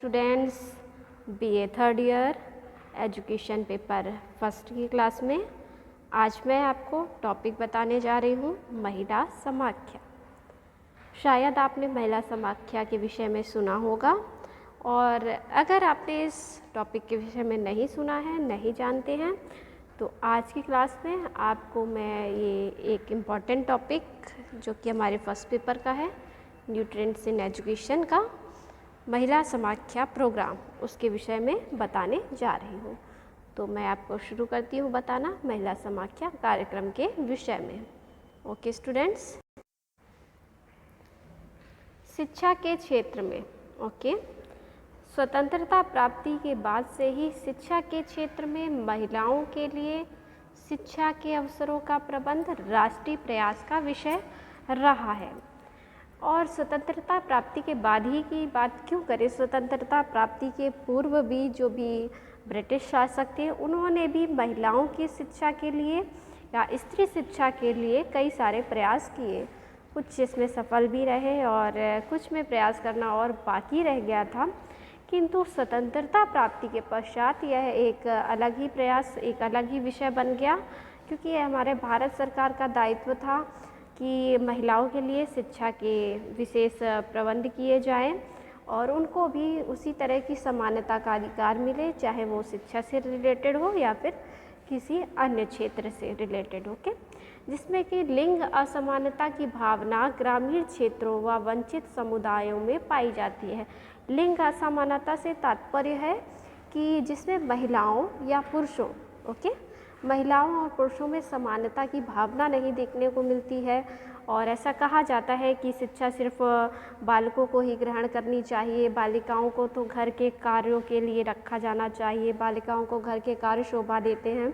Students BA third year education paper first की class में आज मैं आपको टॉपिक बताने जा रही हूँ महिला समाख्या। शायद आपने महिला समाख्या के विषय में सुना होगा, और अगर आपने इस टॉपिक के विषय में नहीं सुना है, नहीं जानते हैं, तो आज की क्लास में आपको मैं ये एक इम्पॉर्टेंट टॉपिक जो कि हमारे फर्स्ट पेपर का है, न्यूट्रिएंट्स इन एजुकेशन का महिला समाख्या प्रोग्राम, उसके विषय में बताने जा रही हूँ। तो मैं आपको शुरू करती हूँ बताना महिला समाख्या कार्यक्रम के विषय में। ओके स्टूडेंट्स, शिक्षा के क्षेत्र में स्वतंत्रता प्राप्ति के बाद से ही शिक्षा के क्षेत्र में महिलाओं के लिए शिक्षा के अवसरों का प्रबंध राष्ट्रीय प्रयास का विषय रहा है। और स्वतंत्रता प्राप्ति के बाद ही की बात क्यों करें, स्वतंत्रता प्राप्ति के पूर्व भी जो भी ब्रिटिश शासक थे, उन्होंने भी महिलाओं की शिक्षा के लिए या स्त्री शिक्षा के लिए कई सारे प्रयास किए। कुछ इसमें सफल भी रहे और कुछ में प्रयास करना और बाकी रह गया था। किंतु स्वतंत्रता प्राप्ति के पश्चात यह एक अलग ही प्रयास, एक अलग ही विषय बन गया, क्योंकि यह हमारे भारत सरकार का दायित्व था कि महिलाओं के लिए शिक्षा के विशेष प्रबंध किए जाएं और उनको भी उसी तरह की समानता का अधिकार मिले, चाहे वो शिक्षा से रिलेटेड हो या फिर किसी अन्य क्षेत्र से रिलेटेड हो के, जिसमें कि लिंग असमानता की भावना ग्रामीण क्षेत्रों व वंचित समुदायों में पाई जाती है। लिंग असमानता से तात्पर्य है कि जिसमें महिलाओं या पुरुषों महिलाओं और पुरुषों में समानता की भावना नहीं देखने को मिलती है। और ऐसा कहा जाता है कि शिक्षा सिर्फ बालकों को ही ग्रहण करनी चाहिए, बालिकाओं को तो घर के कार्यों के लिए रखा जाना चाहिए, बालिकाओं को घर के कार्य शोभा देते हैं।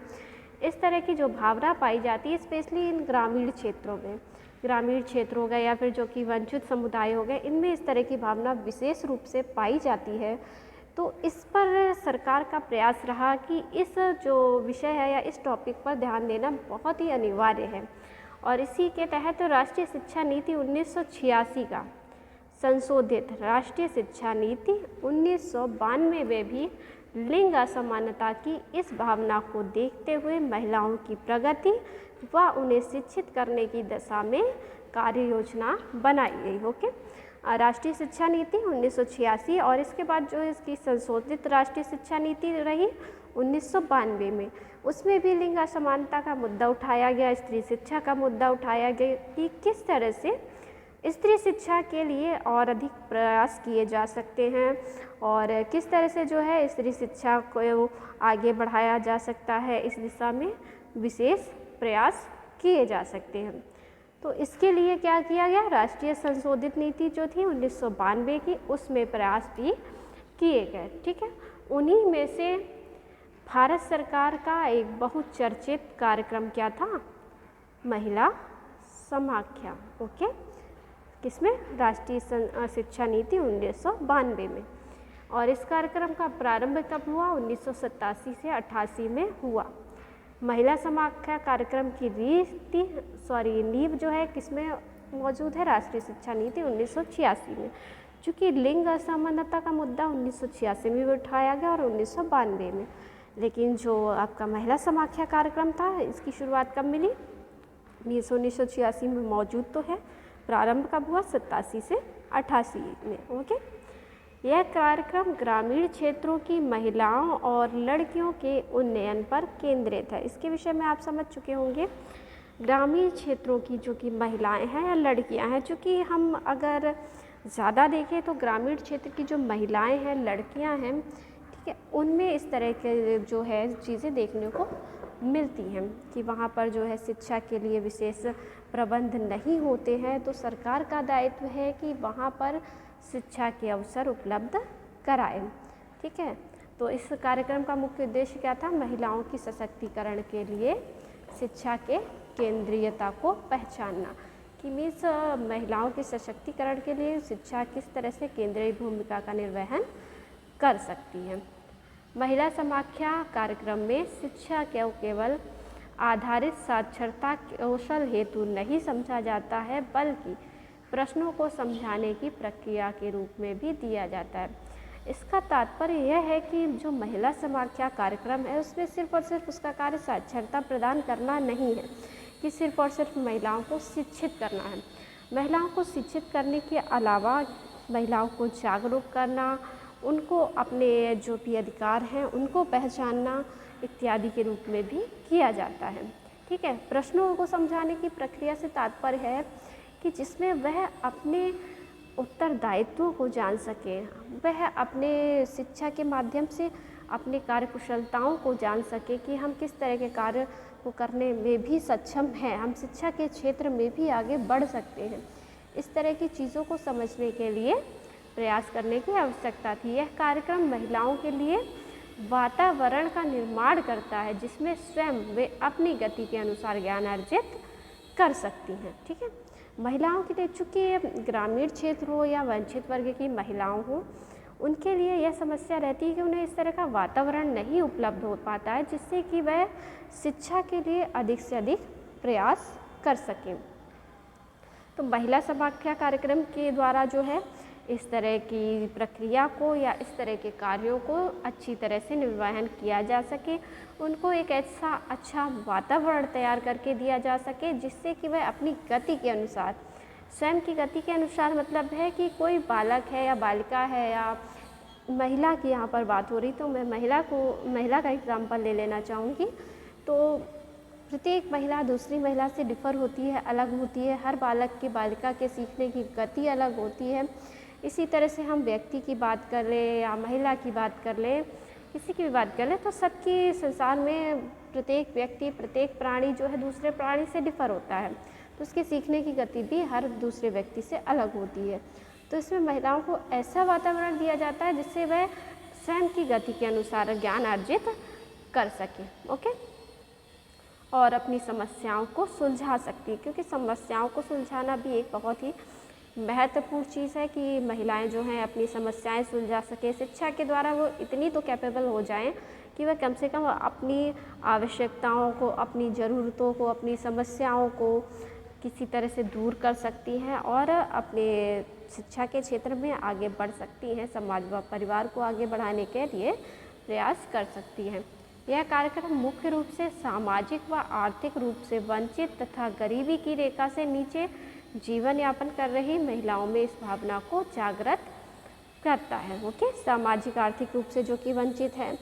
इस तरह की जो भावना पाई जाती है, स्पेशली इन ग्रामीण क्षेत्रों में, ग्रामीण क्षेत्र हो गए या फिर जो कि वंचित समुदाय हो गए, इनमें इस तरह की भावना विशेष रूप से पाई जाती है। तो इस पर सरकार का प्रयास रहा कि इस जो विषय है या इस टॉपिक पर ध्यान देना बहुत ही अनिवार्य है। और इसी के तहत राष्ट्रीय शिक्षा नीति 1986 का संशोधित राष्ट्रीय शिक्षा नीति 1992 में भी लिंग असमानता की इस भावना को देखते हुए महिलाओं की प्रगति व उन्हें शिक्षित करने की दिशा में कार्य योजना बनाई गई। राष्ट्रीय शिक्षा नीति 1986 और इसके बाद जो इसकी संशोधित राष्ट्रीय शिक्षा नीति रही 1992 में, उसमें भी लिंग असमानता का मुद्दा उठाया गया, स्त्री शिक्षा का मुद्दा उठाया गया कि किस तरह से स्त्री शिक्षा के लिए और अधिक प्रयास किए जा सकते हैं और किस तरह से जो है स्त्री शिक्षा को आगे बढ़ाया जा सकता है, इस दिशा में विशेष प्रयास किए जा सकते हैं। तो इसके लिए क्या किया गया, राष्ट्रीय संशोधित नीति जो थी 1992 की, उसमें प्रयास भी किए गए। ठीक है, उन्हीं में से भारत सरकार का एक बहुत चर्चित कार्यक्रम क्या था, महिला समाख्या। किसमें, राष्ट्रीय शिक्षा नीति 1992 में। और इस कार्यक्रम का प्रारंभ कब हुआ, 1987 से 88 में हुआ। महिला समाख्या कार्यक्रम की नींव जो है किसमें मौजूद है, राष्ट्रीय शिक्षा नीति 1986 में। चूँकि लिंग असमानता का मुद्दा 1986 में भी उठाया गया और 1992 में, लेकिन जो आपका महिला समाख्या कार्यक्रम था, इसकी शुरुआत कब मिली, 1986 में मौजूद तो है, प्रारंभ कब हुआ, 87 से 88 में। यह कार्यक्रम ग्रामीण क्षेत्रों की महिलाओं और लड़कियों के उन्नयन पर केंद्रित है। इसके विषय में आप समझ चुके होंगे। ग्रामीण क्षेत्रों की जो कि महिलाएं हैं या लड़कियां हैं, चूँकि हम अगर ज़्यादा देखें तो ग्रामीण क्षेत्र की जो महिलाएं हैं, लड़कियां हैं, ठीक है, उनमें इस तरह के जो है चीज़ें देखने को मिलती हैं कि वहाँ पर जो है शिक्षा के लिए विशेष प्रबंध नहीं होते हैं। तो सरकार का दायित्व है कि वहाँ पर शिक्षा के अवसर उपलब्ध कराएं। ठीक है, तो इस कार्यक्रम का मुख्य उद्देश्य क्या था, महिलाओं की सशक्तिकरण के लिए शिक्षा के केंद्रीयता को पहचानना, कि मीन्स महिलाओं के सशक्तिकरण के लिए शिक्षा किस तरह से केंद्रीय भूमिका का निर्वहन कर सकती है। महिला समाख्या कार्यक्रम में शिक्षा को केवल आधारित साक्षरता कौशल हेतु नहीं समझा जाता है, बल्कि प्रश्नों को समझाने की प्रक्रिया के रूप में भी दिया जाता है। इसका तात्पर्य यह है कि जो महिला समाख्या कार्यक्रम है उसमें सिर्फ और सिर्फ उसका कार्य साक्षरता प्रदान करना नहीं है कि सिर्फ और सिर्फ महिलाओं को शिक्षित करना है। महिलाओं को शिक्षित करने के अलावा महिलाओं को जागरूक करना, उनको अपने जो भी अधिकार हैं उनको पहचानना इत्यादि के रूप में भी किया जाता है। ठीक है, प्रश्नों को समझाने की प्रक्रिया से तात्पर्य है कि जिसमें वह अपने उत्तरदायित्वों को जान सके, वह अपने शिक्षा के माध्यम से अपनी कार्यकुशलताओं को जान सके कि हम किस तरह के कार्य को करने में भी सक्षम हैं, हम शिक्षा के क्षेत्र में भी आगे बढ़ सकते हैं। इस तरह की चीज़ों को समझने के लिए प्रयास करने की आवश्यकता थी। यह कार्यक्रम महिलाओं के लिए वातावरण का निर्माण करता है जिसमें स्वयं वे अपनी गति के अनुसार ज्ञान अर्जित कर सकती हैं। ठीक है, महिलाओं के लिए चूँकि ग्रामीण क्षेत्र हो या वंचित वर्ग की महिलाओं हो, उनके लिए यह समस्या रहती है कि उन्हें इस तरह का वातावरण नहीं उपलब्ध हो पाता है जिससे कि वह शिक्षा के लिए अधिक से अधिक प्रयास कर सकें। तो महिला समाख्या कार्यक्रम के द्वारा जो है इस तरह की प्रक्रिया को या इस तरह के कार्यों को अच्छी तरह से निर्वहन किया जा सके, उनको एक ऐसा अच्छा वातावरण तैयार करके दिया जा सके जिससे कि वह अपनी गति के अनुसार, स्वयं की गति के अनुसार मतलब है कि कोई बालक है या बालिका है या महिला की यहाँ पर बात हो रही, तो मैं महिला का एग्जाम्पल ले लेना चाहूँगी। तो प्रत्येक महिला दूसरी महिला से डिफ़र होती है, अलग होती है। हर बालक की बालिका के सीखने की गति अलग होती है। इसी तरह से हम व्यक्ति की बात कर लें या महिला की बात कर लें, किसी की भी बात कर लें, तो सबकी संसार में प्रत्येक व्यक्ति, प्रत्येक प्राणी जो है दूसरे प्राणी से डिफ़र होता है, तो उसके सीखने की गति भी हर दूसरे व्यक्ति से अलग होती है। तो इसमें महिलाओं को ऐसा वातावरण दिया जाता है जिससे वह स्वयं की गति के अनुसार ज्ञान अर्जित कर सके। ओके, और अपनी समस्याओं को सुलझा सकती है, क्योंकि समस्याओं को सुलझाना भी एक बहुत ही महत्वपूर्ण चीज़ है कि महिलाएं जो हैं अपनी समस्याएं सुलझा सकें। शिक्षा के द्वारा वो इतनी तो कैपेबल हो जाएं कि वह कम से कम अपनी आवश्यकताओं को, अपनी ज़रूरतों को, अपनी समस्याओं को किसी तरह से दूर कर सकती हैं और अपने शिक्षा के क्षेत्र में आगे बढ़ सकती हैं, समाज व परिवार को आगे बढ़ाने के लिए प्रयास कर सकती हैं। यह कार्यक्रम मुख्य रूप से सामाजिक व आर्थिक रूप से वंचित तथा गरीबी की रेखा से नीचे जीवन यापन कर रही महिलाओं में इस भावना को जागृत करता है। ओके, सामाजिक आर्थिक रूप से जो कि वंचित है,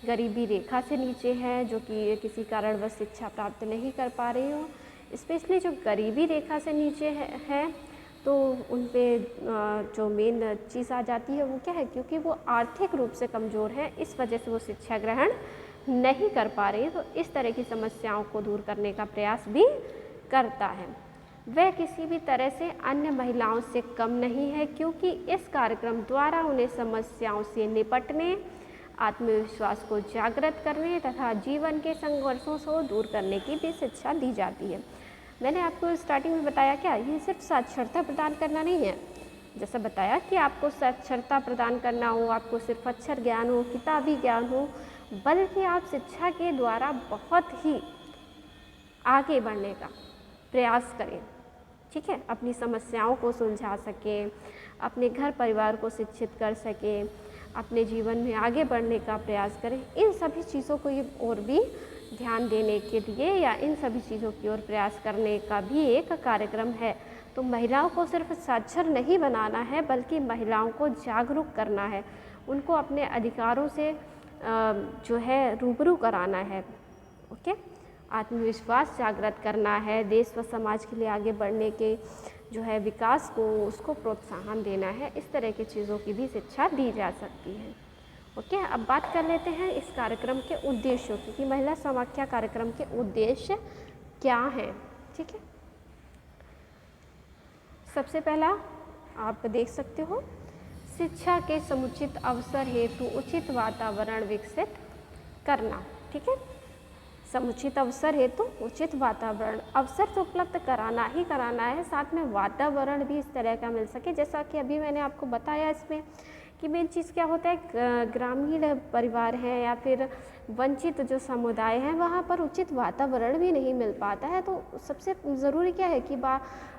गरीबी रेखा से नीचे है, जो कि किसी कारणवश शिक्षा प्राप्त नहीं कर पा रही हो, स्पेशली जो गरीबी रेखा से नीचे है तो उन पे जो मेन चीज़ आ जाती है वो क्या है, क्योंकि वो आर्थिक रूप से कमज़ोर है, इस वजह से वो शिक्षा ग्रहण नहीं कर पा रही है। तो इस तरह की समस्याओं को दूर करने का प्रयास भी करता है। वह किसी भी तरह से अन्य महिलाओं से कम नहीं है, क्योंकि इस कार्यक्रम द्वारा उन्हें समस्याओं से निपटने, आत्मविश्वास को जागृत करने तथा जीवन के संघर्षों को दूर करने की भी शिक्षा दी जाती है। मैंने आपको स्टार्टिंग में बताया क्या, ये सिर्फ साक्षरता प्रदान करना नहीं है। जैसा बताया कि आपको साक्षरता प्रदान करना हो, आपको सिर्फ अक्षर ज्ञान हो, किताबी ज्ञान हो, बल्कि आप शिक्षा के द्वारा बहुत ही आगे बढ़ने का प्रयास करें। ठीक है, अपनी समस्याओं को सुलझा सकें, अपने घर परिवार को शिक्षित कर सकें, अपने जीवन में आगे बढ़ने का प्रयास करें। इन सभी चीज़ों को ये और भी ध्यान देने के लिए या इन सभी चीज़ों की ओर प्रयास करने का भी एक कार्यक्रम है। तो महिलाओं को सिर्फ साक्षर नहीं बनाना है, बल्कि महिलाओं को जागरूक करना है, उनको अपने अधिकारों से जो है रूबरू कराना है। ओके, आत्मविश्वास जागृत करना है, देश व समाज के लिए आगे बढ़ने के जो है विकास को, उसको प्रोत्साहन देना है। इस तरह की चीज़ों की भी शिक्षा दी जा सकती है। ओके, अब बात कर लेते हैं इस कार्यक्रम के उद्देश्यों की कि महिला समाख्या कार्यक्रम के उद्देश्य क्या हैं। ठीक है, सबसे पहला आप देख सकते हो, शिक्षा के समुचित अवसर हेतु उचित वातावरण विकसित करना। ठीक है, समुचित अवसर हेतु उचित वातावरण, अवसर तो उपलब्ध कराना ही कराना है, साथ में वातावरण भी इस तरह का मिल सके, जैसा कि अभी मैंने आपको बताया इसमें कि मेन चीज़ क्या होता है, ग्रामीण परिवार हैं या फिर वंचित जो समुदाय हैं वहाँ पर उचित वातावरण भी नहीं मिल पाता है। तो सबसे ज़रूरी क्या है कि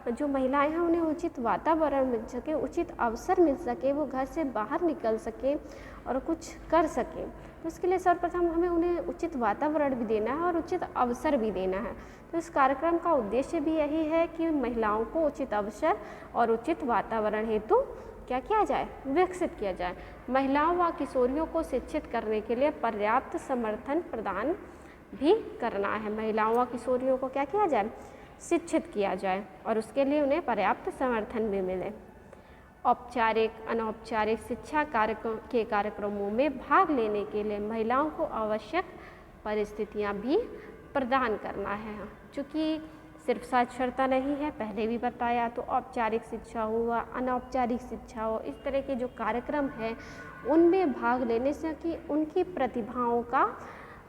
जो महिलाएं हैं उन्हें उचित वातावरण मिल सके, उचित अवसर मिल सके, वो घर से बाहर निकल सके और कुछ कर सकें। तो इसके लिए सर्वप्रथम हमें उन्हें उचित वातावरण भी देना है और उचित अवसर भी देना है। तो इस कार्यक्रम का उद्देश्य भी यही है कि महिलाओं को उचित अवसर और उचित वातावरण हेतु क्या किया जाए, विकसित किया जाए। महिलाओं व किशोरियों को शिक्षित करने के लिए पर्याप्त समर्थन प्रदान भी करना है। महिलाओं व किशोरियों को क्या किया जाए, शिक्षित किया जाए और उसके लिए उन्हें पर्याप्त समर्थन भी मिले। औपचारिक अनौपचारिक शिक्षा कार्यक्रमों में भाग लेने के लिए महिलाओं को आवश्यक परिस्थितियां भी प्रदान करना है। चूँकि सिर्फ साक्षरता नहीं है, पहले भी बताया, तो औपचारिक शिक्षा हो व अनौपचारिक शिक्षा हो, इस तरह के जो कार्यक्रम हैं उनमें भाग लेने से कि उनकी प्रतिभाओं का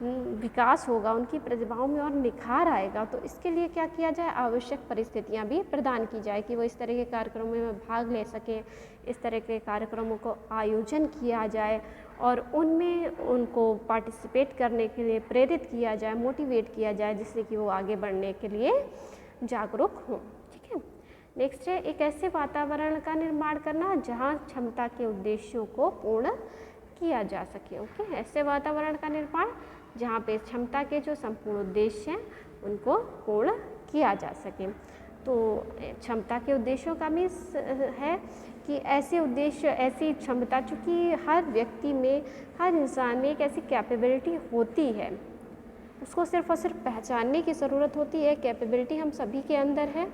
विकास होगा, उनकी प्रतिभाओं में और निखार आएगा। तो इसके लिए क्या किया जाए, आवश्यक परिस्थितियां भी प्रदान की जाए कि वो इस तरह के कार्यक्रमों में भाग ले सकें, इस तरह के कार्यक्रमों को आयोजन किया जाए और उनमें उनको पार्टिसिपेट करने के लिए प्रेरित किया जाए, मोटिवेट किया जाए, जिससे कि वो आगे बढ़ने के लिए जागरूक हों। ठीक है। नेक्स्ट है, एक ऐसे वातावरण का निर्माण करना जहाँ क्षमता के उद्देश्यों को पूर्ण किया जा सके। ओके, ऐसे वातावरण का निर्माण जहाँ पे क्षमता के जो संपूर्ण उद्देश्य हैं उनको पूर्ण किया जा सके। तो क्षमता के उद्देश्यों का मीन्स है कि ऐसे उद्देश्य, ऐसी क्षमता, चूँकि हर व्यक्ति में, हर इंसान में एक ऐसी कैपेबिलिटी होती है, उसको सिर्फ और सिर्फ पहचानने की ज़रूरत होती है। कैपेबिलिटी हम सभी के अंदर है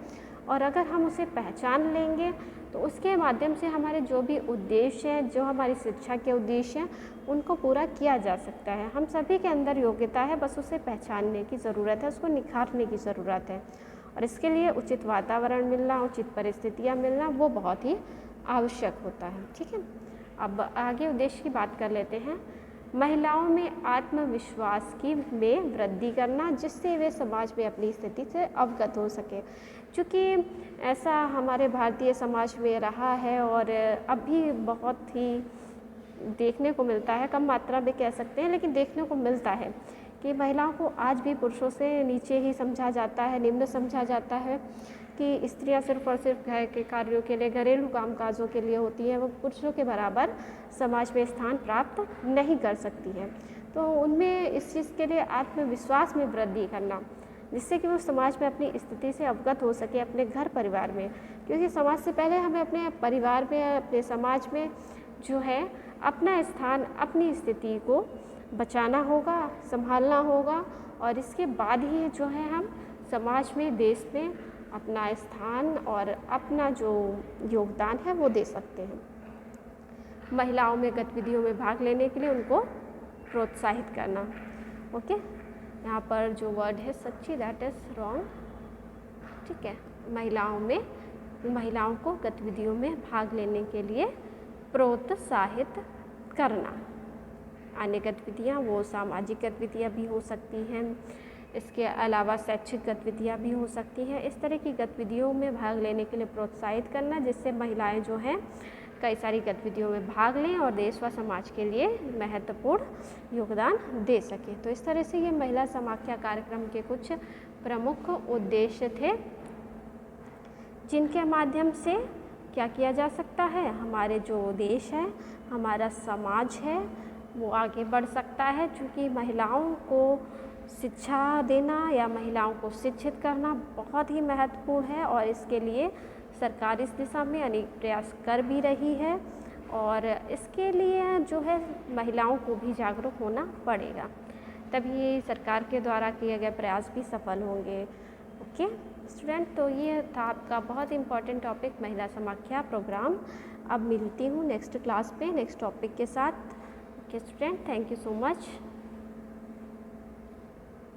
और अगर हम उसे पहचान लेंगे तो उसके माध्यम से हमारे जो भी उद्देश्य हैं, जो हमारी शिक्षा के उद्देश्य हैं, उनको पूरा किया जा सकता है। हम सभी के अंदर योग्यता है, बस उसे पहचानने की ज़रूरत है, उसको निखारने की ज़रूरत है और इसके लिए उचित वातावरण मिलना, उचित परिस्थितियाँ मिलना, वो बहुत ही आवश्यक होता है। ठीक है। अब आगे उद्देश्य की बात कर लेते हैं। महिलाओं में आत्मविश्वास में वृद्धि करना, जिससे वे समाज में अपनी स्थिति से अवगत हो सके। चूँकि ऐसा हमारे भारतीय समाज में रहा है और अभी बहुत ही देखने को मिलता है, कम मात्रा में कह सकते हैं, लेकिन देखने को मिलता है कि महिलाओं को आज भी पुरुषों से नीचे ही समझा जाता है, निम्न समझा जाता है कि स्त्रियां सिर्फ और सिर्फ घर के कार्यों के लिए, घरेलू कामकाजों के लिए होती हैं, वो पुरुषों के बराबर समाज में स्थान प्राप्त नहीं कर सकती हैं। तो उनमें इस चीज़ के लिए आत्मविश्वास में वृद्धि करना, जिससे कि वो समाज में अपनी स्थिति से अवगत हो सके, अपने घर परिवार में, क्योंकि समाज से पहले हमें अपने परिवार में, अपने समाज में जो है अपना स्थान, अपनी स्थिति को बचाना होगा, संभालना होगा और इसके बाद ही जो है हम समाज में, देश में अपना स्थान और अपना जो योगदान है वो दे सकते हैं। महिलाओं में गतिविधियों में भाग लेने के लिए उनको प्रोत्साहित करना। ओके, यहाँ पर जो वर्ड है सच्ची, दैट इज़ रॉन्ग। ठीक है, महिलाओं को गतिविधियों में भाग लेने के लिए प्रोत्साहित करना। अन्य गतिविधियाँ वो सामाजिक गतिविधियाँ भी हो सकती हैं, इसके अलावा शैक्षिक गतिविधियाँ भी हो सकती हैं। इस तरह की गतिविधियों में भाग लेने के लिए प्रोत्साहित करना, जिससे महिलाएं जो हैं कई सारी गतिविधियों में भाग लें और देश व समाज के लिए महत्वपूर्ण योगदान दे सकें। तो इस तरह से ये महिला समाख्या कार्यक्रम के कुछ प्रमुख उद्देश्य थे, जिनके माध्यम से क्या किया जा सकता है, हमारे जो देश है, हमारा समाज है, वो आगे बढ़ सकता है। क्योंकि महिलाओं को शिक्षा देना या महिलाओं को शिक्षित करना बहुत ही महत्वपूर्ण है और इसके लिए सरकार इस दिशा में अनेक प्रयास कर भी रही है और इसके लिए जो है महिलाओं को भी जागरूक होना पड़ेगा, तभी सरकार के द्वारा किए गए प्रयास भी सफल होंगे। ओके स्टूडेंट, तो ये था आपका बहुत इम्पॉर्टेंट टॉपिक महिला समाख्या प्रोग्राम। अब मिलती हूँ नेक्स्ट क्लास पे नेक्स्ट टॉपिक के साथ। Okay student, thank you so much.